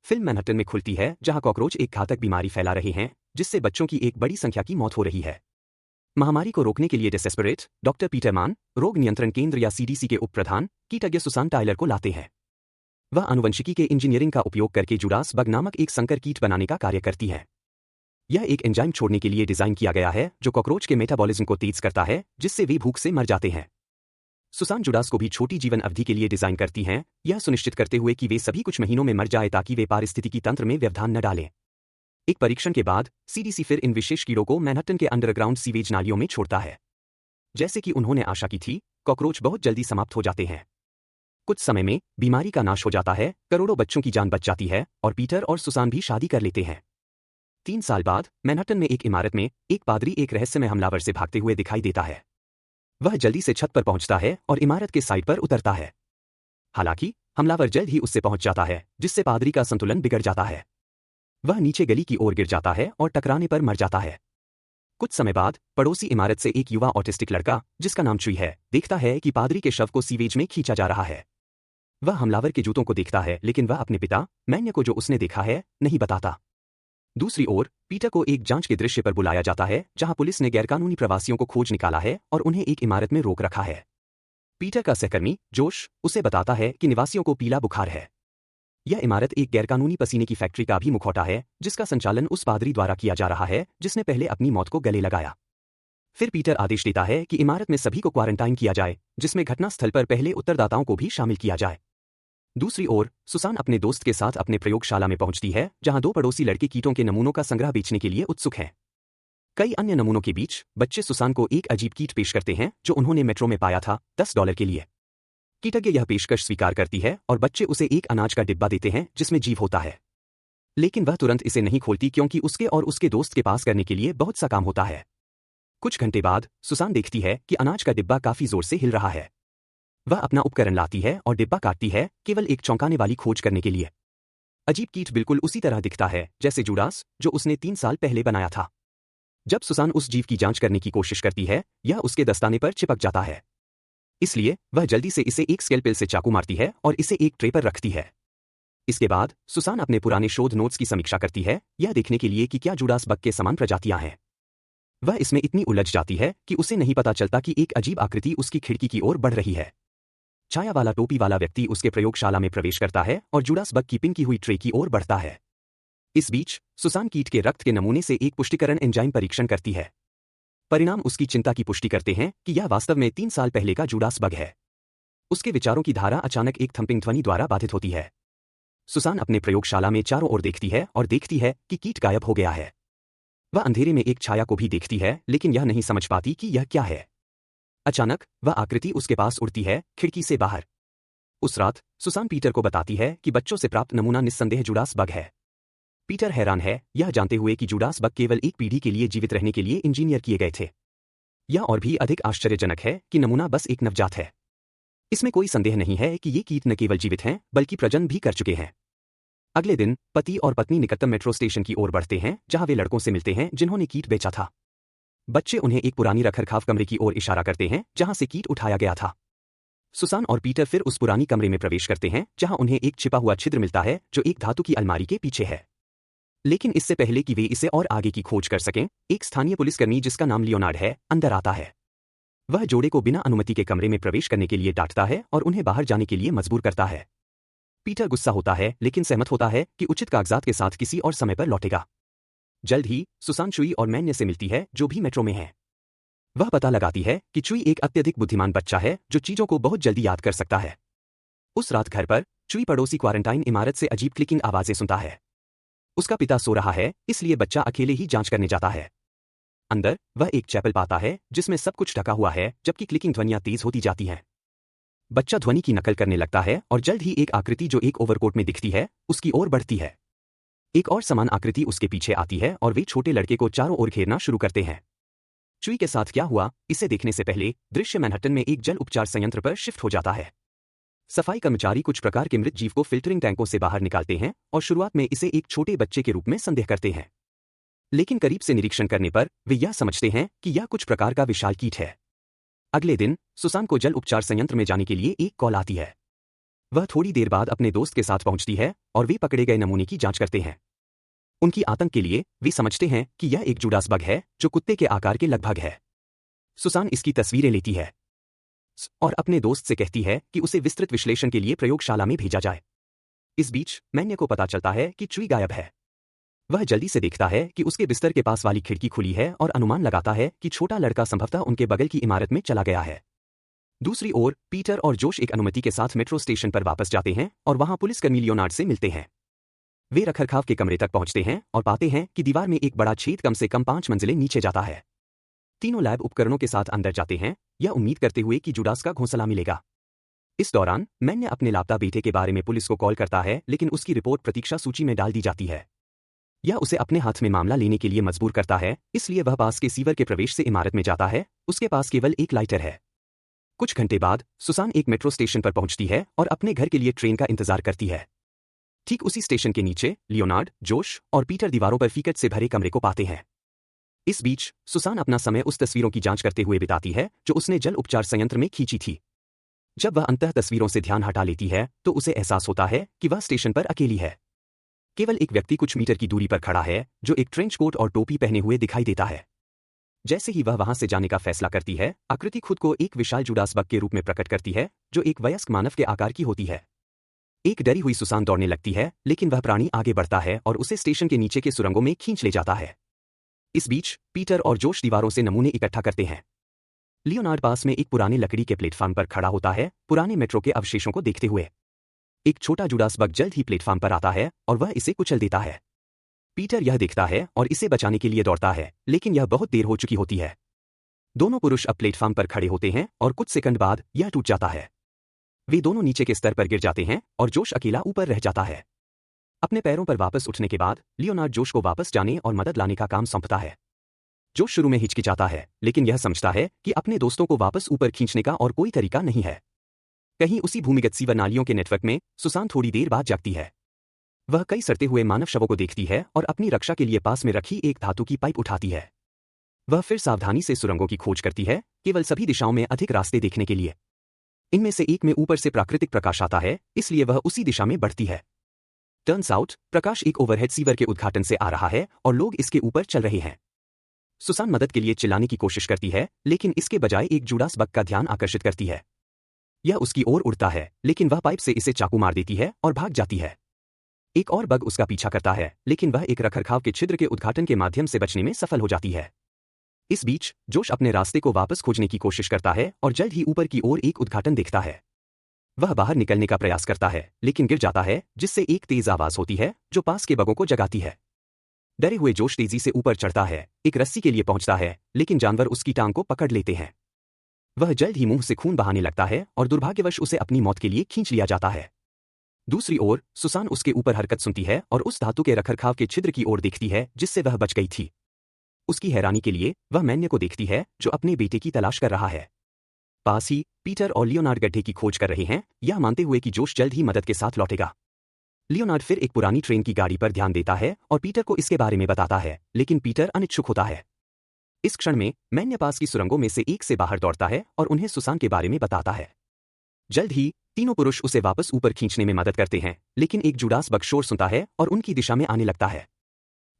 Film Manhattan में खुलती है, जहां कॉकरोच एक घातक बीमारी फैला रहे हैं, जिससे बच्चों की एक बड़ी संख्या की मौत हो रही है। महामारी को रोकने के लिए डेस्परेट डॉक्टर पीटर मान, रोग नियंत्रण केंद्र या सीडीसी के उप प्रधान कीटज्ञ सुसान टायलर को लाते हैं। वह आनुवंशिकी के इंजीनियरिंग का उपयोग करके जुडास बग नामक एक संकर कीट बनाने का कार्य करती है। यह एक एंजाइम छोड़ने के लिए डिजाइन किया गया है, जो कॉकरोच के मेटाबॉलिज्म को तेज करता है, जिससे वे भूख से मर जाते हैं। सुसान जुडास को भी छोटी जीवन अवधि के लिए डिजाइन करती हैं, यह सुनिश्चित करते हुए कि वे सभी कुछ महीनों में मर जाए ताकि वे पारिस्थितिकी तंत्र में व्यवधान न डालें। एक परीक्षण के बाद सीडीसी फिर इन विशेष कीड़ों को मैनहट्टन के अंडरग्राउंड सीवेज नालियों में छोड़ता है। जैसे कि उन्होंने आशा की थी, कॉकरोच बहुत जल्दी समाप्त हो जाते हैं। कुछ समय में बीमारी का नाश हो जाता है, करोड़ों बच्चों की जान बच जाती है और पीटर और सुसान भी शादी कर लेते हैं। 3 साल बाद मैनहट्टन में एक इमारत में एक पादरी एक रहस्यमय हमलावर से भागते हुए दिखाई देता है। वह जल्दी से छत पर पहुंचता है और इमारत के साइड पर उतरता है। हालांकि हमलावर जल्द ही उससे पहुंच जाता है, जिससे पादरी का संतुलन बिगड़ जाता है। वह नीचे गली की ओर गिर जाता है और टकराने पर मर जाता है। कुछ समय बाद पड़ोसी इमारत से एक युवा ऑटिस्टिक लड़का, जिसका नाम चुई है, देखता है कि पादरी के शव को सीवेज में खींचा जा रहा है। वह हमलावर के जूतों को देखता है, लेकिन वह अपने पिता मैन्य को जो उसने देखा है नहीं बताता। दूसरी ओर पीटर को एक जांच के दृश्य पर बुलाया जाता है, जहां पुलिस ने गैरकानूनी प्रवासियों को खोज निकाला है और उन्हें एक इमारत में रोक रखा है। पीटर का सहकर्मी जोश उसे बताता है कि निवासियों को पीला बुखार है। यह इमारत एक गैरकानूनी पसीने की फैक्ट्री का भी मुखौटा है, जिसका संचालन उस पादरी द्वारा किया जा रहा है जिसने पहले अपनी मौत को गले लगाया। फिर पीटर आदेश देता है कि इमारत में सभी को क्वारंटाइन किया जाए, जिसमें घटनास्थल पर पहले उत्तरदाताओं को भी शामिल किया जाए। दूसरी ओर सुसान अपने दोस्त के साथ अपने प्रयोगशाला में पहुंचती है, जहां 2 पड़ोसी लड़के कीटों के नमूनों का संग्रह बेचने के लिए उत्सुक हैं। कई अन्य नमूनों के बीच बच्चे सुसान को एक अजीब कीट पेश करते हैं, जो उन्होंने मेट्रो में पाया था, $10 के लिए। कीटज्ञ यह पेशकश स्वीकार करती है और बच्चे उसे एक अनाज का डिब्बा देते हैं जिसमें जीव होता है। लेकिन वह तुरंत इसे नहीं खोलती, क्योंकि उसके और उसके दोस्त के पास करने के लिए बहुत सा काम होता है। कुछ घंटे बाद सुसान देखती है कि अनाज का डिब्बा काफी जोर से हिल रहा है। वह अपना उपकरण लाती है और डिब्बा काटती है, केवल एक चौंकाने वाली खोज करने के लिए। अजीब कीट बिल्कुल उसी तरह दिखता है जैसे जुडास, जो उसने 3 साल पहले बनाया था। जब सुसान उस जीव की जांच करने की कोशिश करती है, यह उसके दस्ताने पर चिपक जाता है। इसलिए वह जल्दी से इसे एक स्केलपेल से चाकू मारती है और इसे एक ट्रे पर रखती है। इसके बाद सुसान अपने पुराने शोध नोट्स की समीक्षा करती है, यह देखने के लिए कि क्या जुडास बग के समान प्रजातियां हैं। वह इसमें इतनी उलझ जाती है कि उसे नहीं पता चलता कि एक अजीब आकृति उसकी खिड़की की ओर बढ़ रही है। छाया वाला टोपी वाला व्यक्ति उसके प्रयोगशाला में प्रवेश करता है और जुडास बग की पिन की हुई ट्रे की ओर बढ़ता है। इस बीच सुसान कीट के रक्त के नमूने से एक पुष्टिकरण एंजाइम परीक्षण करती है। परिणाम उसकी चिंता की पुष्टि करते हैं कि यह वास्तव में 3 साल पहले का जुडास बग है। उसके विचारों की धारा अचानक एक थंपिंग ध्वनि द्वारा बाधित होती है। सुसान अपने प्रयोगशाला में चारों ओर देखती है और देखती है कि कीट गायब हो गया है। वह अंधेरे में एक छाया को भी देखती है, लेकिन यह नहीं समझ पाती कि यह क्या है। अचानक वह आकृति उसके पास उड़ती है, खिड़की से बाहर। उस रात सुसान पीटर को बताती है कि बच्चों से प्राप्त नमूना निस्संदेह जुडास बग है। पीटर हैरान है, यह जानते हुए कि जुडास बग केवल एक पीढ़ी के लिए जीवित रहने के लिए इंजीनियर किए गए थे। यह और भी अधिक आश्चर्यजनक है कि नमूना बस एक नवजात है। इसमें कोई संदेह नहीं है कि ये कीट न केवल जीवित हैं, बल्कि प्रजनन भी कर चुके हैं। अगले दिन पति और पत्नी निकटतम मेट्रो स्टेशन की ओर बढ़ते हैं, जहां वे लड़कों से मिलते हैं जिन्होंने कीट बेचा था। बच्चे उन्हें एक पुरानी रखरखाव कमरे की ओर इशारा करते हैं, जहां से कीट उठाया गया था। सुसान और पीटर फिर उस पुरानी कमरे में प्रवेश करते हैं, जहां उन्हें एक छिपा हुआ छिद्र मिलता है जो एक धातु की अलमारी के पीछे है। लेकिन इससे पहले कि वे इसे और आगे की खोज कर सकें, एक स्थानीय पुलिसकर्मी जिसका नाम लियोनार्ड है, अंदर आता है। वह जोड़े को बिना अनुमति के कमरे में प्रवेश करने के लिए डांटता है और उन्हें बाहर जाने के लिए मजबूर करता है। पीटर गुस्सा होता है, लेकिन सहमत होता है कि उचित कागजात के साथ किसी और समय पर लौटेगा। जल्द ही सुसान चुई और मैन्य से मिलती है, जो भी मेट्रो में है। वह पता लगाती है कि चुई एक अत्यधिक बुद्धिमान बच्चा है, जो चीजों को बहुत जल्दी याद कर सकता है। उस रात घर पर चुई पड़ोसी क्वारंटाइन इमारत से अजीब क्लिकिंग आवाजें सुनता है। उसका पिता सो रहा है, इसलिए बच्चा अकेले ही जांच करने जाता है। अंदर वह एक चैपल पाता है जिसमें सब कुछ ढका हुआ है, जबकि क्लिकिंग ध्वनियां तेज होती जाती हैं। बच्चा ध्वनि की नकल करने लगता है और जल्द ही एक आकृति जो एक ओवरकोट में दिखती है, उसकी ओर बढ़ती है। एक और समान आकृति उसके पीछे आती है और वे छोटे लड़के को चारों ओर घेरना शुरू करते हैं। चुई के साथ क्या हुआ, इसे देखने से पहले दृश्य मैनहट्टन में एक जल उपचार संयंत्र पर शिफ्ट हो जाता है। सफाई कर्मचारी कुछ प्रकार के मृत जीव को फिल्टरिंग टैंकों से बाहर निकालते हैं और शुरुआत में इसे एक छोटे बच्चे के रूप में संदेह करते हैं। लेकिन करीब से निरीक्षण करने पर वे यह समझते हैं कि यह कुछ प्रकार का विशाल कीट है। अगले दिन सुसान को जल उपचार संयंत्र में जाने के लिए एक कॉल आती है। वह थोड़ी देर बाद अपने दोस्त के साथ पहुंचती है और वे पकड़े गए नमूने की जांच करते हैं। उनकी आतंक के लिए वे समझते हैं कि यह एक जुडास बग है जो कुत्ते के आकार के लगभग है। सुसान इसकी तस्वीरें लेती है और अपने दोस्त से कहती है कि उसे विस्तृत विश्लेषण के लिए प्रयोगशाला में भेजा जाए। इस बीच मैन्य को पता चलता है कि ट्री गायब है। वह जल्दी से देखता है कि उसके बिस्तर के पास वाली खिड़की खुली है और अनुमान लगाता है कि छोटा लड़का संभवतः उनके बगल की इमारत में चला गया है। दूसरी ओर पीटर और जोश एक अनुमति के साथ मेट्रो स्टेशन पर वापस जाते हैं और वहां पुलिसकर्मी लियोनार्ड से मिलते हैं। वे रखरखाव के कमरे तक पहुंचते हैं और पाते हैं कि दीवार में एक बड़ा छेद कम से कम 5 मंजिलें नीचे जाता है। तीनों लैब उपकरणों के साथ अंदर जाते हैं, यह उम्मीद करते हुए कि जुडास का घोंसला मिलेगा। इस दौरान मैन्य अपने लापता बेटे के बारे में पुलिस को कॉल करता है, लेकिन उसकी रिपोर्ट प्रतीक्षा सूची में डाल दी जाती है। यह उसे अपने हाथ में मामला लेने के लिए मजबूर करता है, इसलिए वह पास के सीवर के प्रवेश से इमारत में जाता है। उसके पास केवल एक लाइटर है। कुछ घंटे बाद सुसान एक मेट्रो स्टेशन पर पहुंचती है और अपने घर के लिए ट्रेन का इंतजार करती है। ठीक उसी स्टेशन के नीचे लियोनार्ड, जोश और पीटर दीवारों पर फीकट से भरे कमरे को पाते हैं। इस बीच सुसान अपना समय उस तस्वीरों की जांच करते हुए बिताती है जो उसने जल उपचार संयंत्र में खींची थी। जब वह अंततः तस्वीरों से ध्यान हटा लेती है तो उसे एहसास होता है कि वह स्टेशन पर अकेली है। केवल एक व्यक्ति कुछ मीटर की दूरी पर खड़ा है जो एक ट्रेंच कोट और टोपी पहने हुए दिखाई देता है। जैसे ही वह वहां से जाने का फैसला करती है, आकृति खुद को एक विशाल जुडास बग के रूप में प्रकट करती है जो एक वयस्क मानव के आकार की होती है। एक डरी हुई सुसान दौड़ने लगती है, लेकिन वह प्राणी आगे बढ़ता है और उसे स्टेशन के नीचे के सुरंगों में खींच ले जाता है। इस बीच पीटर और जोश दीवारों से नमूने इकट्ठा करते हैं। लियोनार्ड पास में एक पुराने लकड़ी के प्लेटफार्म पर खड़ा होता है, पुराने मेट्रो के अवशेषों को देखते हुए। एक छोटा जुडास बग जल्द ही प्लेटफार्म पर आता है और वह इसे कुचल देता है। पीटर यह देखता है और इसे बचाने के लिए दौड़ता है, लेकिन यह बहुत देर हो चुकी होती है। दोनों पुरुष अब प्लेटफार्म पर खड़े होते हैं और कुछ सेकंड बाद यह टूट जाता है। वे दोनों नीचे के स्तर पर गिर जाते हैं और जोश अकेला ऊपर रह जाता है। अपने पैरों पर वापस उठने के बाद लियोनार्ड जोश को वापस जाने और मदद लाने का काम सौंपता है। जोश शुरू में हिचकिचाता है, लेकिन यह समझता है कि अपने दोस्तों को वापस ऊपर खींचने का और कोई तरीका नहीं है। कहीं उसी भूमिगत सीवर नालियों के नेटवर्क में सुसान थोड़ी देर बाद जागती है। वह कई सड़ते हुए मानव शवों को देखती है और अपनी रक्षा के लिए पास में रखी एक धातु की पाइप उठाती है। वह फिर सावधानी से सुरंगों की खोज करती है, केवल सभी दिशाओं में अधिक रास्ते देखने के लिए। इनमें से एक में ऊपर से प्राकृतिक प्रकाश आता है, इसलिए वह उसी दिशा में बढ़ती है। टर्न्स आउट, प्रकाश एक ओवरहेड सीवर के उद्घाटन से आ रहा है और लोग इसके ऊपर चल रहे हैं। सुसान मदद के लिए चिल्लाने की कोशिश करती है, लेकिन इसके बजाय एक जुडास बग का ध्यान आकर्षित करती है। यह उसकी ओर उड़ता है, लेकिन वह पाइप से इसे चाकू मार देती है और भाग जाती है। एक और बग उसका पीछा करता है, लेकिन वह एक रखरखाव के छिद्र के उद्घाटन के माध्यम से बचने में सफल हो जाती है। इस बीच जोश अपने रास्ते को वापस खोजने की कोशिश करता है और जल्द ही ऊपर की ओर एक उद्घाटन देखता है। वह बाहर निकलने का प्रयास करता है, लेकिन गिर जाता है, जिससे एक तेज आवाज होती है जो पास के बगों को जगाती है। डरे हुए जोश तेजी से ऊपर चढ़ता है, एक रस्सी के लिए पहुंचता है, लेकिन जानवर उसकी टांग को पकड़ लेते हैं। वह जल्द ही मुंह से खून बहाने लगता है और दुर्भाग्यवश उसे अपनी मौत के लिए खींच लिया जाता है। दूसरी ओर सुसान उसके ऊपर हरकत सुनती है और उस धातु के रखरखाव के छिद्र की ओर देखती है जिससे वह बच गई थी। उसकी हैरानी के लिए वह मैन्य को देखती है जो अपने बेटे की तलाश कर रहा है। पास ही पीटर और लियोनार्ड गड्ढे की खोज कर रहे हैं, यह मानते हुए कि जोश जल्द ही मदद के साथ लौटेगा। लियोनार्ड फिर एक पुरानी ट्रेन की गाड़ी पर ध्यान देता है और पीटर को इसके बारे में बताता है, लेकिन पीटर अनिच्छुक होता है। इस क्षण में मैन्य पास की सुरंगों में से एक से बाहर दौड़ता है और उन्हें सुसान के बारे में बताता है। जल्द ही तीनों पुरुष उसे वापस ऊपर खींचने में मदद करते हैं, लेकिन एक जुडास बग शोर सुनता है और उनकी दिशा में आने लगता है।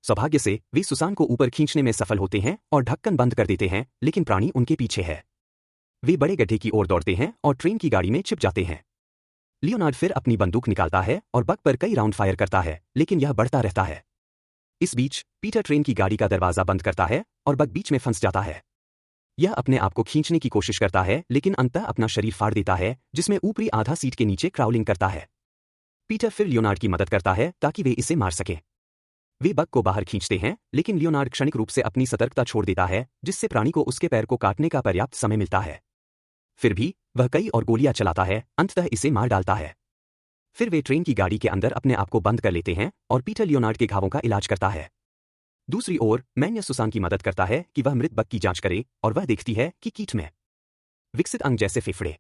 सौभाग्य से वे सुसान को ऊपर खींचने में सफल होते हैं और ढक्कन बंद कर देते हैं, लेकिन प्राणी उनके पीछे है। वे बड़े गड्ढे की ओर दौड़ते हैं और ट्रेन की गाड़ी में छिप जाते हैं। लियोनार्ड फिर अपनी बंदूक निकालता है और बग पर कई राउंड फायर करता है, लेकिन यह बढ़ता रहता है। इस बीच पीटर ट्रेन की गाड़ी का दरवाजा बंद करता है और बग बीच में फंस जाता है। यह अपने आप को खींचने की कोशिश करता है, लेकिन अंततः अपना शरीर फाड़ देता है, जिसमें ऊपरी आधा सीट के नीचे क्राउलिंग करता है। पीटर फिर लियोनार्ड की मदद करता है ताकि वे इसे मार सकें। वे बग को बाहर खींचते हैं, लेकिन लियोनार्ड क्षणिक रूप से अपनी सतर्कता छोड़ देता है, जिससे प्राणी को उसके पैर को काटने का पर्याप्त समय मिलता है। फिर भी वह कई और गोलियां चलाता है, अंततः इसे मार डालता है। फिर वे ट्रेन की गाड़ी के अंदर अपने आप को बंद कर लेते हैं और पीटर लियोनार्ड के घावों का इलाज करता है। दूसरी ओर मैन्य सुसान की मदद करता है कि वह मृत बग की जांच करे और वह देखती है कि कीट में विकसित अंग जैसे फेफड़े।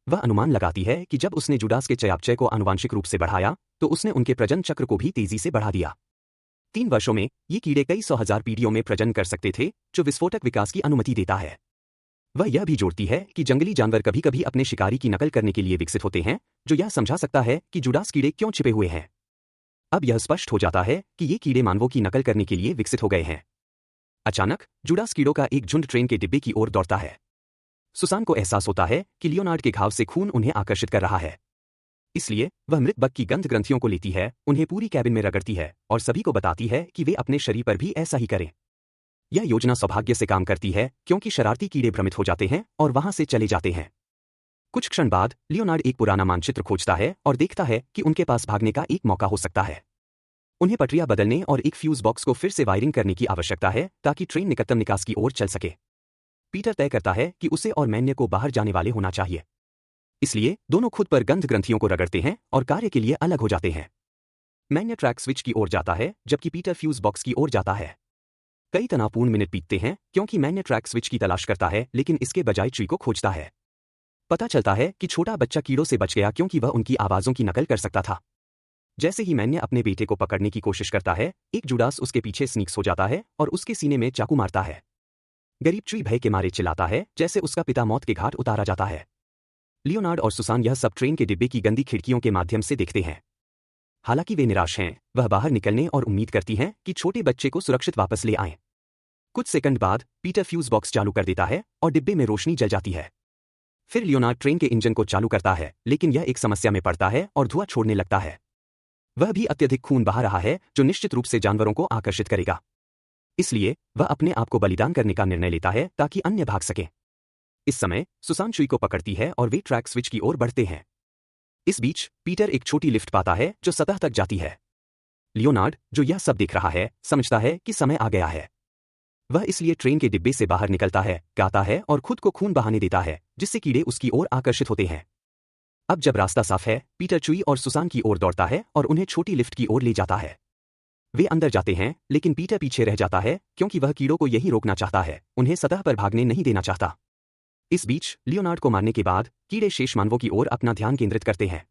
वह अनुमान लगाती है कि जब उसने जुडास के चयापचय को आनुवांशिक रूप से बढ़ाया तो उसने उनके प्रजनन चक्र को भी तेजी से बढ़ा दिया। 3 वर्षों में ये कीड़े कई 100,000 पीढ़ियों में प्रजनन कर सकते थे, जो विस्फोटक विकास की अनुमति देता है। वह यह भी जोड़ती है कि जंगली जानवर कभी कभी अपने शिकारी की नकल करने के लिए विकसित होते हैं, जो यह समझा सकता है कि जुडास कीड़े क्यों छिपे हुए हैं। अब यह स्पष्ट हो जाता है कि ये कीड़े मानवों की नकल करने के लिए विकसित हो गए हैं। अचानक जुडास कीड़ों का एक झुंड ट्रेन के डिब्बे की ओर दौड़ता है। सुसान को एहसास होता है कि लियोनार्ड के घाव से खून उन्हें आकर्षित कर रहा है। इसलिए वह मृत बग की गंध ग्रंथियों को लेती है, उन्हें पूरी कैबिन में रगड़ती है और सभी को बताती है कि वे अपने शरीर पर भी ऐसा ही करें। यह योजना सौभाग्य से काम करती है क्योंकि शरारती कीड़े भ्रमित हो जाते हैं और वहां से चले जाते हैं। कुछ क्षण बाद लियोनार्ड एक पुराना मानचित्र खोजता है और देखता है कि उनके पास भागने का एक मौका हो सकता है। उन्हें पटरियां बदलने और एक फ्यूज बॉक्स को फिर से वायरिंग करने की आवश्यकता है ताकि ट्रेन निकटतम निकास की ओर चल सके। पीटर तय करता है कि उसे और मैन्य को बाहर जाने वाले होना चाहिए। इसलिए दोनों खुद पर गंध ग्रंथियों को रगड़ते हैं और कार्य के लिए अलग हो जाते हैं। मैन्य ट्रैक स्विच की ओर जाता है जबकि पीटर फ्यूज बॉक्स की ओर जाता है। कई तनावपूर्ण मिनट बीतते हैं क्योंकि मैन्य ट्रैक स्विच की तलाश करता है, लेकिन इसके बजाय ट्री को खोजता है। पता चलता है कि छोटा बच्चा कीड़ों से बच गया क्योंकि वह उनकी आवाजों की नकल कर सकता था। जैसे ही मैन्य अपने बेटे को पकड़ने की कोशिश करता है, एक जुडास उसके पीछे स्नीक्स हो जाता है और उसके सीने में चाकू मारता है। गरीब ट्री भय के मारे चिल्लाता है जैसे उसका पिता मौत के घाट उतारा जाता है। लियोनार्ड और सुसान यह सब ट्रेन के डिब्बे की गंदी खिड़कियों के माध्यम से देखते हैं। हालांकि वे निराश हैं, वह बाहर निकलने और उम्मीद करती हैं कि छोटे बच्चे को सुरक्षित वापस ले आएं। कुछ सेकंड बाद पीटर फ्यूज बॉक्स चालू कर देता है और डिब्बे में रोशनी जल जाती है। फिर लियोनार्ड ट्रेन के इंजन को चालू करता है, लेकिन यह एक समस्या में पड़ता है और धुआं छोड़ने लगता है। वह भी अत्यधिक खून बहा रहा है, जो निश्चित रूप से जानवरों को आकर्षित करेगा। इसलिए वह अपने आप को बलिदान करने का निर्णय लेता है ताकि अन्य भाग सकें। इस समय सुसान चुई को पकड़ती है और वे ट्रैक स्विच की ओर बढ़ते हैं। इस बीच पीटर एक छोटी लिफ्ट पाता है जो सतह तक जाती है। लियोनार्ड, जो यह सब देख रहा है, समझता है कि समय आ गया है। वह इसलिए ट्रेन के डिब्बे से बाहर निकलता है, गाता है और खुद को खून बहाने देता है, जिससे कीड़े उसकी ओर आकर्षित होते हैं। अब जब रास्ता साफ है, पीटर चुई और सुसान की ओर दौड़ता है और उन्हें छोटी लिफ्ट की ओर ले जाता है। वे अंदर जाते हैं, लेकिन पीटर पीछे रह जाता है क्योंकि वह कीड़ों को यहीं रोकना चाहता है, उन्हें सतह पर भागने नहीं देना चाहता। इस बीच लियोनार्ड को मारने के बाद कीड़े शेष मानवों की ओर अपना ध्यान केंद्रित करते हैं।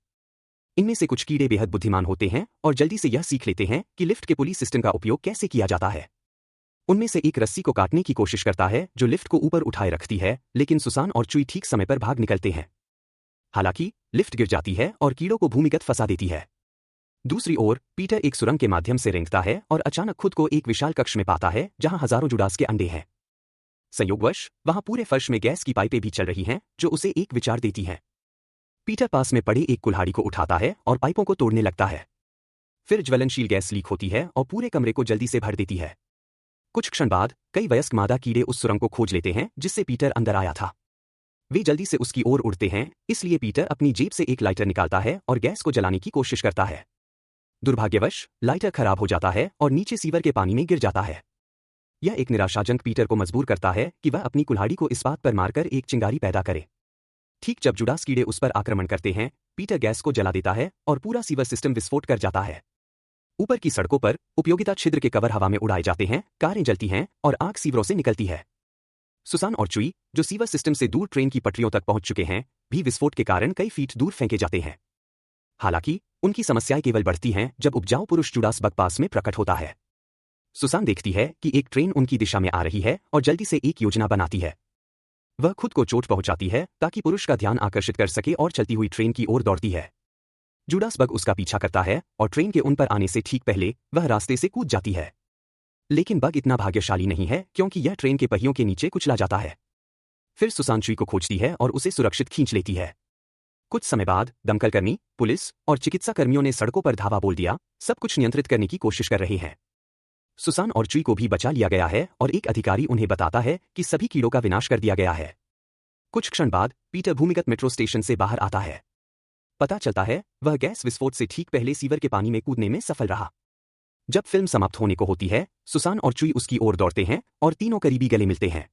इनमें से कुछ कीड़े बेहद बुद्धिमान होते हैं और जल्दी से यह सीख लेते हैं कि लिफ्ट के पुली सिस्टम का उपयोग कैसे किया जाता है। उनमें से एक रस्सी को काटने की कोशिश करता है जो लिफ्ट को ऊपर उठाए रखती है, लेकिन सुसान और चुई ठीक समय पर भाग निकलते हैं। हालांकि लिफ्ट गिर जाती है और कीड़ों को भूमिगत फंसा देती है। दूसरी ओर पीटर एक सुरंग के माध्यम से रेंगता है और अचानक खुद को एक विशाल कक्ष में पाता है जहां हजारों जुडास के अंडे हैं। संयोगवश वहां पूरे फर्श में गैस की पाइपें भी चल रही हैं, जो उसे एक विचार देती हैं। पीटर पास में पड़े एक कुल्हाड़ी को उठाता है और पाइपों को तोड़ने लगता है। फिर ज्वलनशील गैस लीक होती है और पूरे कमरे को जल्दी से भर देती है। कुछ क्षण बाद कई वयस्क मादा कीड़े उस सुरंग को खोज लेते हैं जिससे पीटर अंदर आया था। वे जल्दी से उसकी ओर उड़ते हैं, इसलिए पीटर अपनी जेब से एक लाइटर निकालता है और गैस को जलाने की कोशिश करता है। दुर्भाग्यवश लाइटर खराब हो जाता है और नीचे सीवर के पानी में गिर जाता है। यह एक निराशाजनक पीटर को मजबूर करता है कि वह अपनी कुल्हाड़ी को इस बात पर मारकर एक चिंगारी पैदा करे। ठीक जब जुडास कीड़े उस पर आक्रमण करते हैं, पीटर गैस को जला देता है और पूरा सीवर सिस्टम विस्फोट कर जाता है। ऊपर की सड़कों पर उपयोगिता छिद्र के कवर हवा में उड़ाए जाते हैं, कारें जलती हैं और आग सीवरों से निकलती है। सुसान और चुई, जो सीवर सिस्टम से दूर ट्रेन की पटरियों तक पहुंच चुके हैं, भी विस्फोट के कारण कई फीट दूर फेंके जाते हैं। हालांकि उनकी समस्याएं केवल बढ़ती हैं जब उपजाऊ पुरुष जुडास बग पास में प्रकट होता है। सुसान देखती है कि एक ट्रेन उनकी दिशा में आ रही है और जल्दी से एक योजना बनाती है। वह खुद को चोट पहुंचाती है ताकि पुरुष का ध्यान आकर्षित कर सके और चलती हुई ट्रेन की ओर दौड़ती है। जुडास बग उसका पीछा करता है और ट्रेन के उन पर आने से ठीक पहले वह रास्ते से कूद जाती है। लेकिन बग इतना भाग्यशाली नहीं है क्योंकि यह ट्रेन के पहियों के नीचे कुचला जाता है। फिर सुसान चुई को खोजती है और उसे सुरक्षित खींच लेती है। कुछ समय बाद दमकलकर्मी, पुलिस और चिकित्सा कर्मियों ने सड़कों पर धावा बोल दिया, सब कुछ नियंत्रित करने की कोशिश कर रहे हैं। सुसान और चुई को भी बचा लिया गया है और एक अधिकारी उन्हें बताता है कि सभी कीड़ों का विनाश कर दिया गया है। कुछ क्षण बाद पीटर भूमिगत मेट्रो स्टेशन से बाहर आता है। पता चलता है वह गैस विस्फोट से ठीक पहले सीवर के पानी में कूदने में सफल रहा। जब फिल्म समाप्त होने को होती है, सुसान और चुई उसकी ओर दौड़ते हैं और तीनों करीबी गले मिलते हैं।